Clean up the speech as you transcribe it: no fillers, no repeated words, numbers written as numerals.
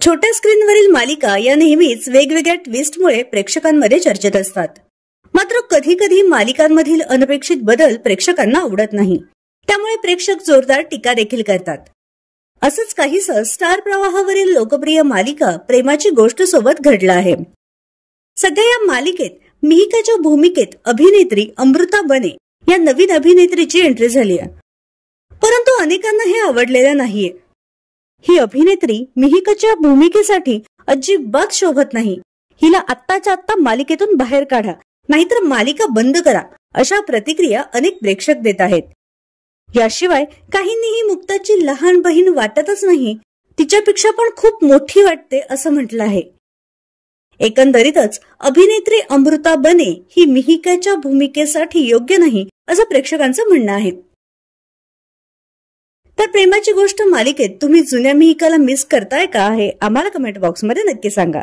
छोट्या स्क्रीनवरील मालिका या नेहमीच वेगवेगळ्या ट्विस्टमुळे प्रेक्षकांमध्ये चर्चेत असतात. मात्र कधी कधी मालिकांमधील अनपेक्षित बदल प्रेक्षकांना आवडत नाही. त्यामुळे प्रेक्षक जोरदार टीका देखील करतात. असंच काहीसं स्टार प्रवाहावरील लोकप्रिय मालिका प्रेमाची गोष्ट सोबत घडलं आहे. सध्या या मालिकेत मिहिकाच्या भूमिकेत अभिनेत्री अमृता बने या नवीन अभिनेत्रीची एंट्री झाली आहे. परंतु अनेकांना हे आवडलेलं नाहीये. ही अभिनेत्री मिहिकाच्या भूमिकेसाठी अजिबात शोभत नाही. हिला आत्ताच्या आत्ता मालिकेतून बाहेर काढा, नाहीतर मालिका बंद करा, अशा प्रतिक्रिया अनेक प्रेक्षक देत आहेत. याशिवाय काहींनीही मुक्ताची लहान बहीण वाटतच नाही, तिच्यापेक्षा पण खूप मोठी वाटते असं म्हटलं आहे. एकंदरीतच अभिनेत्री अमृता बने ही मिहिकाच्या भूमिकेसाठी योग्य नाही असं प्रेक्षकांचं म्हणणं आहे. तर प्रेमाची गोष्ट मालिकेत तुम्ही जुन्या मिहिकाला मिस करताय का हे आम्हाला कमेंट बॉक्समध्ये नक्की सांगा.